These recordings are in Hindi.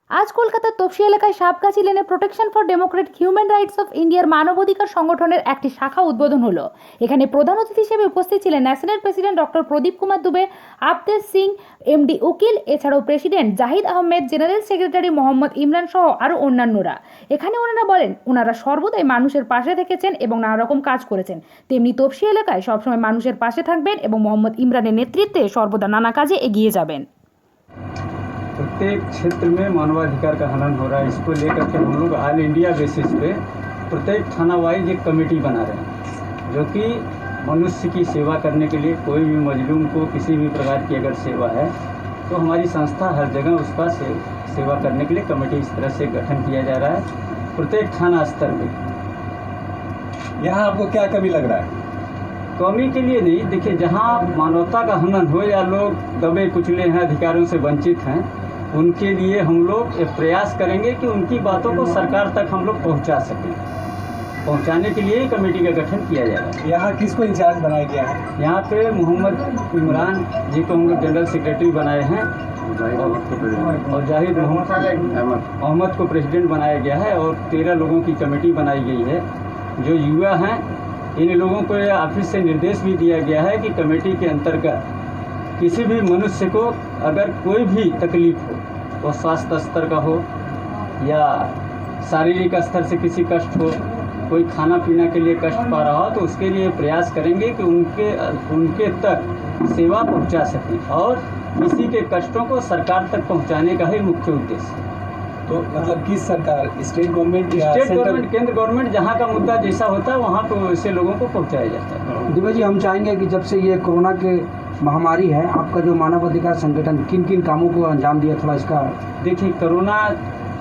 আজ কলকাতার তপসি এলাকায় সাপগাছি লেনে protection for Democratic human rights of ইন্ডিয়ার মানবাধিকার সংগঠনের একটি শাখা উদ্বোধন হলো। এখানে প্রধান অতিথি হিসেবে উপস্থিত ছিলেন ন্যাশনাল প্রেসিডেন্ট ডক্টর প্রদীপ কুমার দুবে, আবদের সিং, এমডি উকিল, এছাড়াও president Zahid Ahmed, general secretary Mohammad Imran সহ আরও অন্যান্যরা। এখানে ওনারা বলেন ওনারা সর্বদাই মানুষের পাশে থেকেছেন এবং নানা রকম কাজ করেছেন, তেমনি তপসি এলাকায় সবসময় মানুষের পাশে থাকবেন এবং মোহাম্মদ ইমরানের নেতৃত্বে সর্বদা নানা কাজে এগিয়ে যাবেন। प्रत्येक क्षेत्र में मानवाधिकार का हनन हो रहा है। इसको लेकर के हम लोग ऑल इंडिया बेसिस पे प्रत्येक थाना वाइज एक कमेटी बना रहे हैं, जो कि मनुष्य की सेवा करने के लिए कोई भी मजलूम को किसी भी प्रकार की अगर सेवा है तो हमारी संस्था हर जगह उसका सेवा करने के लिए कमेटी इस तरह से गठन किया जा रहा है प्रत्येक थाना स्तर पर। यहाँ आपको क्या कमी लग रहा है? कमी के लिए नहीं, देखिए जहाँ मानवता का हनन हो या लोग दबे कुचले हैं, अधिकारों से वंचित हैं, उनके लिए हम लोग एक प्रयास करेंगे कि उनकी बातों को सरकार तक हम लोग पहुँचा सकें। पहुँचाने के लिए ही कमेटी का गठन किया जाएगा। यहाँ किसको इंचार्ज बनाया गया है? यहाँ पे मोहम्मद इमरान जी को हम लोग जनरल सेक्रेटरी बनाए हैं और जाहिद अहमद को प्रेसिडेंट बनाया गया है और 13 लोगों की कमेटी बनाई गई है जो युवा हैं। इन लोगों को यह ऑफिस से निर्देश भी दिया गया है कि कमेटी के अंतर्गत किसी भी मनुष्य को अगर कोई भी तकलीफ हो, वो स्वास्थ्य स्तर का हो या शारीरिक स्तर से किसी कष्ट हो, कोई खाना पीना के लिए कष्ट पा रहा हो, तो उसके लिए प्रयास करेंगे कि उनके तक सेवा पहुंचा सकें और किसी के कष्टों को सरकार तक पहुंचाने का ही मुख्य उद्देश्य है। तो मतलब किस सरकार, स्टेट गवर्नमेंट या स्टेट सेंट्रल? गवर्नमेंट, केंद्र गवर्नमेंट, जहाँ का मुद्दा जैसा होता है वहाँ पर वैसे लोगों को पहुँचाया जाता है। दुबे जी, हम चाहेंगे कि जब से ये कोरोना के महामारी है, आपका जो मानवाधिकार संगठन किन किन कामों को अंजाम दिया, थोड़ा इसका। देखिए, कोरोना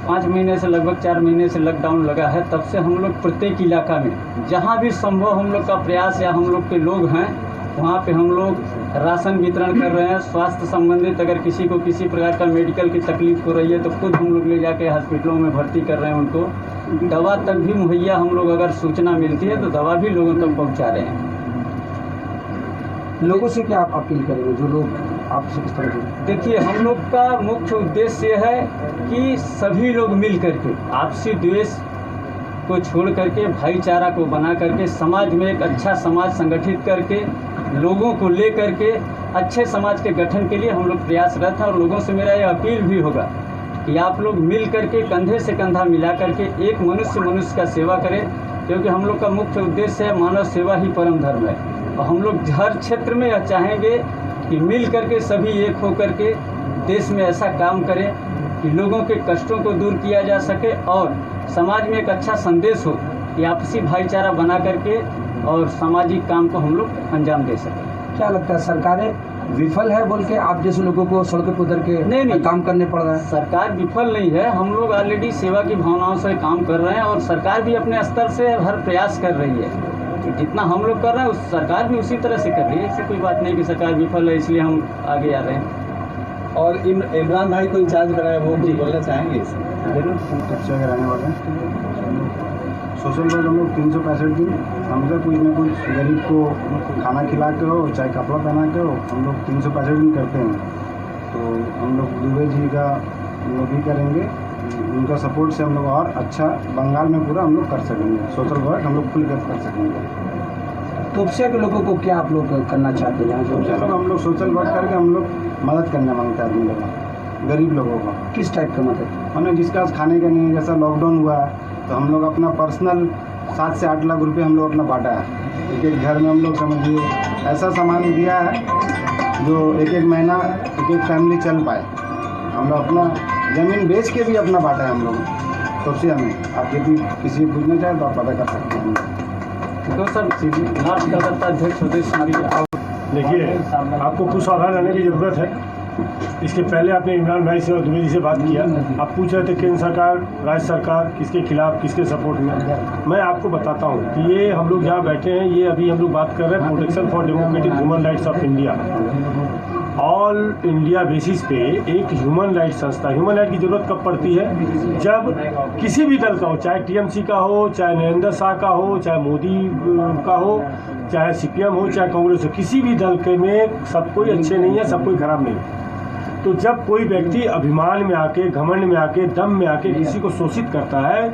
5 महीने से लगभग 4 महीने से लॉकडाउन लगा है, तब से हम लोग प्रत्येक इलाका में जहाँ भी संभव हम लोग का प्रयास या हम लोग के लोग हैं वहाँ पे हम लोग राशन वितरण कर रहे हैं। स्वास्थ्य संबंधित अगर किसी को किसी प्रकार का मेडिकल की तकलीफ हो रही है तो खुद हम लोग ले जाके हॉस्पिटलों में भर्ती कर रहे हैं। उनको दवा तक भी मुहैया हम लोग अगर सूचना मिलती है तो दवा भी लोगों तक पहुँचा रहे हैं। लोगों से क्या आप अपील करेंगे, जो लोग आपसे किस तरह से? देखिए, हम लोग का मुख्य उद्देश्य है कि सभी लोग मिल करके आपसी द्वेष को छोड़ करके भाईचारा को बना करके समाज में एक अच्छा समाज संगठित करके लोगों को ले करके अच्छे समाज के गठन के लिए हम लोग प्रयासरत हैं। और लोगों से मेरा ये अपील भी होगा कि आप लोग मिल करके कंधे से कंधा मिला करके एक मनुष्य का सेवा करें, क्योंकि हम लोग का मुख्य उद्देश्य है मानव सेवा ही परम धर्म है। और हम लोग हर क्षेत्र में यह चाहेंगे कि मिल करके सभी एक हो करके देश में ऐसा काम करें कि लोगों के कष्टों को दूर किया जा सके और समाज में एक अच्छा संदेश हो कि आपसी भाईचारा बना करके और सामाजिक काम को हम लोग अंजाम दे सकें। क्या लगता है, सरकारें विफल है बोल के आप जैसे लोगों को सड़कों पर उतर के नहीं काम करने पड़ रहा है? सरकार विफल नहीं है, हम लोग ऑलरेडी सेवा की भावनाओं से काम कर रहे हैं और सरकार भी अपने स्तर से हर प्रयास कर रही है। जितना हम लोग कर रहे हैं उस सरकार भी उसी तरह से कर रही है। ऐसी कोई बात नहीं कि सरकार विफल है इसलिए हम आगे आ रहे हैं। और इमरान भाई को इंचार्ज बनाया, वो भी बोलना चाहेंगे? जरूर। अच्छा रहने वाले हैं सोशल वर्क हम लोग 365 दिन हमेशा कुछ न कुछ गरीब को खाना खिला के हो चाहे कपड़ा पहना के हो, हम लोग 365 दिन करते हैं। तो हम लोग दुबे जी का हम लोग भी करेंगे, उनका सपोर्ट से हम लोग और अच्छा बंगाल में पूरा हम लोग कर सकेंगे। सोशल वर्क हम लोग फुल कर सकेंगे। तोपसिया के लोगों को क्या आप लोग करना चाहते हैं? हम लोग सोशल वर्क करके हम लोग मदद करना मांगते हैं आदमी लोग, गरीब लोगों को। किस टाइप का मदद? हमने जिसका खाने का नहीं, जैसा लॉकडाउन हुआ तो हम लोग अपना पर्सनल 7 से 8 लाख रुपए हम लोग अपना बांटा है। एक घर में हम लोग समझिए ऐसा सामान दिया है जो एक महीना एक फैमिली चल पाए। हम लोग अपना ज़मीन बेच के भी अपना बांटा है हम लोग तोपसिया में। आप यदि किसी को पूछना चाहें तो आप पता कर सकते हैं। तो सर नॉर्थ कलकत्ता अध्यक्ष देखिए, आपको कुछ सावधान रहने की ज़रूरत है। इसके पहले आपने इमरान भाई से और दुबे जी से बात किया, आप पूछ रहे थे केंद्र सरकार, राज्य सरकार किसके खिलाफ, किसके सपोर्ट में। मैं आपको बताता हूँ कि ये हम लोग जहाँ बैठे हैं, ये अभी हम लोग बात कर रहे हैं protection for democratic human rights of India. All India basis पे एक ह्यूमन राइट संस्था। ह्यूमन राइट की ज़रूरत कब पड़ती है? जब किसी भी दल का हो, चाहे टीएमसी का हो, चाहे नरेंद्र शाह का हो, चाहे मोदी का हो, चाहे सीपीएम हो, चाहे कांग्रेस हो, किसी भी दल के में सब कोई अच्छे नहीं है, सब कोई खराब नहीं है। तो जब कोई व्यक्ति अभिमान में आके, घमंड में आके, दम में आके किसी को शोषित करता है,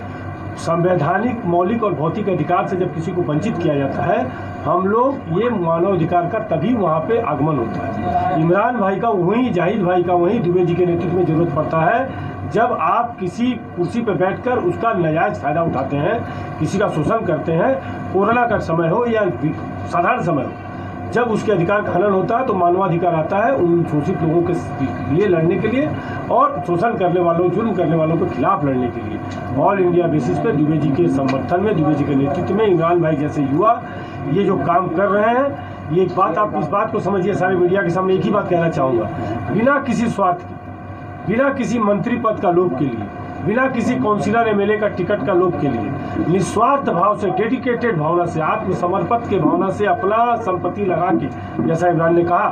संवैधानिक मौलिक और भौतिक अधिकार से जब किसी को वंचित किया जाता है, हम लोग ये मानव अधिकार का तभी वहाँ पे आगमन होता है। इमरान भाई का वहीं, जाहिद भाई का वहीं, दुबे जी के नेतृत्व में जरूरत पड़ता है जब आप किसी कुर्सी पर बैठकर उसका नाजायज फायदा उठाते हैं, किसी का शोषण करते हैं, कोरोना का समय हो या साधारण समय हो, जब उसके अधिकार का हनन होता है तो मानवाधिकार आता है उन शोषित लोगों के लिए लड़ने के लिए और शोषण करने वालों, जुर्म करने वालों के खिलाफ लड़ने के लिए। ऑल इंडिया बेसिस पे दुबे जी के समर्थन में, दुबे जी के नेतृत्व में इमरान भाई जैसे युवा ये जो काम कर रहे हैं, ये एक बात आप इस बात को समझिए, सारे मीडिया के सामने एक ही बात कहना चाहूँगा, बिना किसी स्वार्थ के, बिना किसी मंत्री पद का लोभ के लिए, बिना किसी काउंसिलर एमएलए का टिकट का लोभ के लिए, निस्वार्थ भाव से, डेडिकेटेड भावना से, आत्मसमर्पित के भावना से अपना संपत्ति लगा के, जैसा इमरान ने कहा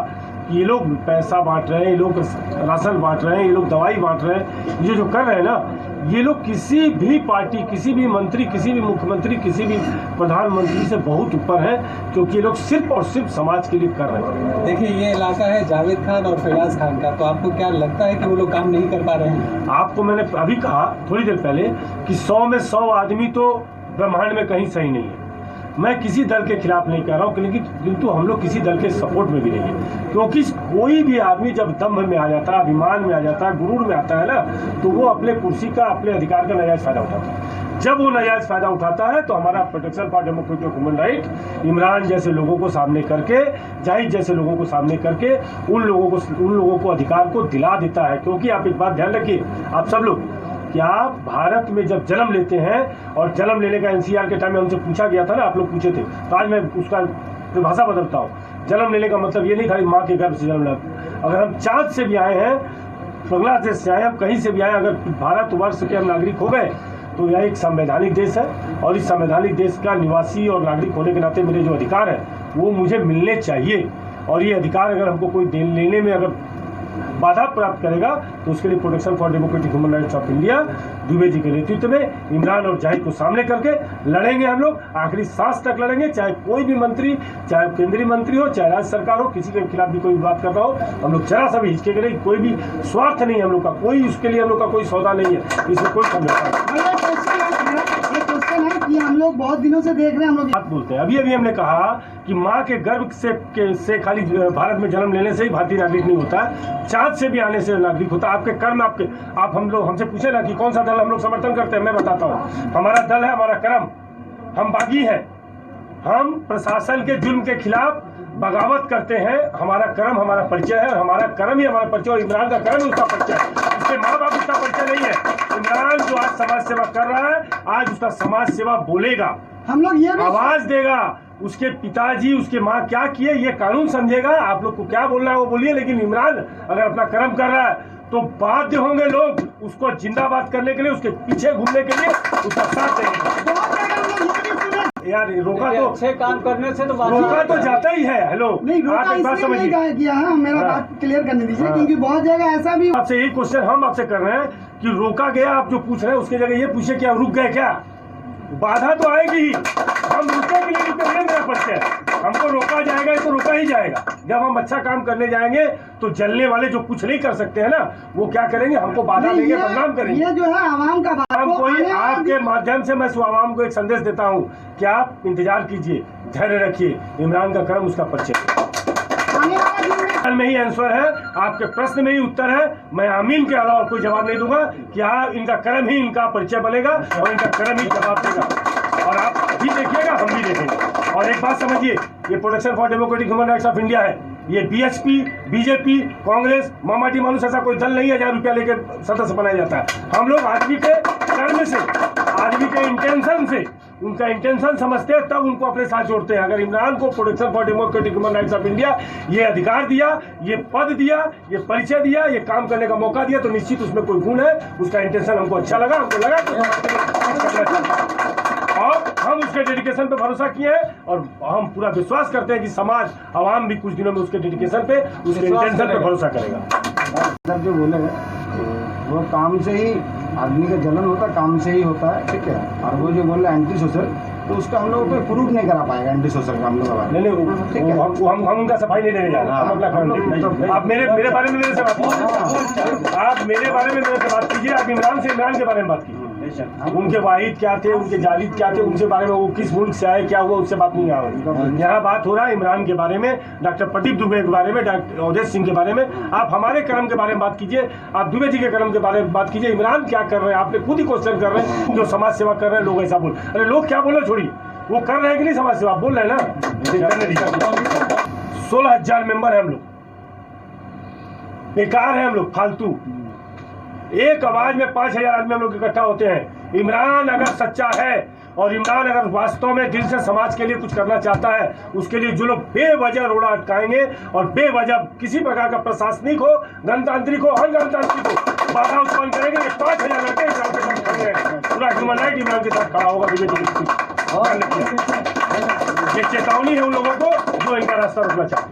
कि ये लोग पैसा बांट रहे हैं, ये लोग राशन बांट रहे हैं, ये लोग दवाई बांट रहे हैं, ये जो कर रहे हैं ना, ये लोग किसी भी पार्टी, किसी भी मंत्री, किसी भी मुख्यमंत्री, किसी भी प्रधानमंत्री से बहुत ऊपर है, क्योंकि ये लोग सिर्फ और सिर्फ समाज के लिए कर रहे हैं। देखिए, ये इलाका है जावेद खान और फैयाज खान का, तो आपको क्या लगता है कि वो लोग काम नहीं कर पा रहे हैं? आपको मैंने अभी कहा थोड़ी देर पहले कि 100 में 100 आदमी तो ब्रह्मांड में कहीं सही नहीं है। मैं किसी दल के खिलाफ नहीं कह रहा हूँ, किंतु हम लोग किसी दल के सपोर्ट में भी नहीं है, क्योंकि कोई भी आदमी जब दम्भ में आ जाता है, अभिमान में आ जाता है, गुरूर में आता है ना, तो वो अपने कुर्सी का, अपने अधिकार का नाजायज फायदा उठाता है। जब वो नाजायज फायदा उठाता है तो हमारा प्रोटेक्शन फॉर डेमोक्रेसी और ह्यूमन राइट इमरान जैसे लोगों को सामने करके, जाहिद जैसे लोगों को सामने करके उन लोगों को अधिकार को दिला देता है। क्योंकि आप एक बात ध्यान रखिए, आप सब लोग, क्या भारत में जब जन्म लेते हैं, और जन्म लेने का एनसीआर के टाइम में हमसे पूछा गया था ना, आप लोग पूछे थे, तो आज मैं उसका परिभाषा बदलता हूँ। जन्म लेने का मतलब ये नहीं खाली माँ के गर्भ से जन्म लेना। अगर हम चाँद से भी आए हैं, बांग्लादेश से आए, हम कहीं से भी आए, अगर भारतवर्ष के हम नागरिक हो गए तो यह एक संवैधानिक देश है, और इस संवैधानिक देश का निवासी और नागरिक होने के नाते मेरे जो अधिकार है वो मुझे मिलने चाहिए। और ये अधिकार अगर हमको कोई लेने में अगर बाधा प्राप्त करेगा तो उसके लिए protection for democratic human rights of India Dubey ji के नेतृत्व में इमरान और जाहिद को सामने करके लड़ेंगे। हम लोग आखिरी सांस तक लड़ेंगे, चाहे कोई भी मंत्री, चाहे केंद्रीय मंत्री हो, चाहे राज्य सरकार हो, किसी के खिलाफ भी कोई बात कर रहा हो, हम लोग जरा सा भी हिचकेंगे नहीं। कोई भी स्वार्थ नहीं है हम लोग का, कोई उसके लिए हम लोग का कोई सौदा नहीं है, इसमें कोई समझौता नहीं। कि हम लोग बहुत दिनों से देख रहे हैं, हम लोग बात बोलते हैं। अभी हमने कहा कि माँ के गर्भ से खाली भारत में जन्म लेने से ही भारतीय नागरिक नहीं होता है, चाँद से भी आने से नागरिक होता है। आपके कर्म, आप हम लोग हमसे पूछे ना कि कौन सा दल हम लोग समर्थन करते हैं, मैं बताता हूँ। हमारा दल है हमारा कर्म, हम बागी हैं, हम प्रशासन के जुर्म के खिलाफ बगावत करते हैं। हमारा कर्म हमारा परिचय है, हमारा कर्म ही हमारा परिचय, और इमरान का कर्म उसका परिचय है, उसके माँ बाप उसका परिचय नहीं है। इमरान जो आज समाज सेवा कर रहा है, आज उसका समाज सेवा बोलेगा, हम लोग ये आवाज देगा। उसके पिताजी, उसके माँ क्या किए ये कानून समझेगा। आप लोग को क्या बोलना है वो बोलिए, लेकिन इमरान अगर अपना कर्म कर रहा है तो बाध्य होंगे लोग उसको जिंदाबाद करने के लिए, उसके पीछे घूमने के लिए, उसका साथ देंगे। यार रोका तो अच्छे काम करने से तो रोका तो जाता ही है। हेलो, नहीं, रोका आप एक बात इसलिए नहीं किया है, मेरा बात क्लियर करने दीजिए, क्योंकि बहुत जगह ऐसा भी आपसे यही क्वेश्चन हम आपसे कर रहे हैं कि रोका गया, आप जो पूछ रहे हैं उसकी जगह ये पूछे क्या रुक गए क्या? बाधा तो आएगी ही, हम रुके के लिए रुके नहीं, मेरा परिचय हमको रोका जाएगा तो रोका ही जाएगा। जब हम अच्छा काम करने जाएंगे तो जलने वाले जो कुछ नहीं कर सकते हैं ना, वो क्या करेंगे, हमको बाधा देंगे, बदनाम करेंगे। ये जो है आवाम का बात, हम कोई आपके माध्यम से मैं आवाम को एक संदेश देता हूँ कि आप इंतजार कीजिए, धैर्य रखिए, इमरान का कर्म उसका परिचय में ही आंसर है, आपके प्रश्न में ही उत्तर है। मैं आमीन के अलावा कोई जवाब नहीं दूंगा कि हाँ इनका कर्म ही इनका परिचय बनेगा और इनका कर्म ही जवाब देगा। और आप भी देखिएगा, हम भी देखेंगे। और एक बात समझिए, ये protection for democratic human rights of India है, ये बीएचपी, बीजेपी, कांग्रेस, मामाटी मानुस ऐसा कोई दल नहीं है जहाँ रुपया लेकर सदस्य बनाया जाता है। हम लोग आदमी के कर्म से, आदमी के इंटेंशन से, उनका इंटेंशन समझते हैं तब उनको अपने साथ जोड़ते हैं। अगर इमरान को protection for democratic human rights of India ये अधिकार दिया, ये पद दिया, ये परिचय दिया, ये काम करने का मौका दिया, तो निश्चित उसमें कोई गुण है, उसका इंटेंशन हमको अच्छा लगा, हमको लगा और हम उसके डेडिकेशन पे भरोसा किए हैं। और हम पूरा विश्वास करते हैं कि समाज, आवाम भी कुछ दिनों में उसके डेडिकेशन पे, उसके इंटेंशन पे भरोसा करेगा। जो बोले वो काम से ही आदमी का जलन होता है, काम से ही होता है, ठीक है। और वो जो बोल रहे एंटी सोशल, तो उसका हम लोग कोई प्रूफ नहीं करा पाएगा एंटी सोशल का हम लोग हमारे। नहीं नहीं हम उनका सफाई नहीं देने जा रहे, हम अपना काम आप मेरे बारे में मेरे से बात कीजिए, आप मेरे बारे में मेरे से बात कीजिए, आप इमरान के बारे में बात कीजिए, उनके वाहिद क्या थे, उनके जालिद क्या थे, उनसे बारे में वो किस मुल्क से आए, क्या हुआ, उससे बात नहीं आ रही। यहाँ बात हो रहा है इमरान के बारे में, डॉक्टर प्रदीप दुबे के बारे में, डॉक्टर अवधेश सिंह के बारे में। आप हमारे कर्म के बारे में बात कीजिए, आप दुबे जी के कर्म के बारे में बात कीजिए। इमरान क्या कर रहे हैं, आपने खुद ही क्वेश्चन कर रहे हैं, जो समाज सेवा कर रहे हैं लोग ऐसा बोल, अरे लोग क्या बोल रहे छोड़िए, वो कर रहे हैं कि नहीं समाज सेवा, बोल रहे हैं ना। 16,000 मेंबर है हम लोग, बेकार है हम लोग, फालतू। एक आवाज में 5,000 आदमी हम लोग इकट्ठा होते हैं। इमरान अगर सच्चा है और इमरान अगर वास्तव में दिल से समाज के लिए कुछ करना चाहता है, उसके लिए जो लोग बेवजह रोड़ा अटकाएंगे और बेवजह किसी प्रकार का प्रशासनिक हो, गणतांत्रिक हो, अनगणतांत्रिक हो, बाधा उत्पन्न करेंगे। 5,000 लड़के इमरान के साथ खड़े हैं, पूरा ह्यूमन राइट इमरान के साथ खड़ा होगा। ये चेतावनी है उन लोगों को जो इनका रास्ता रोकना चाहते हैं।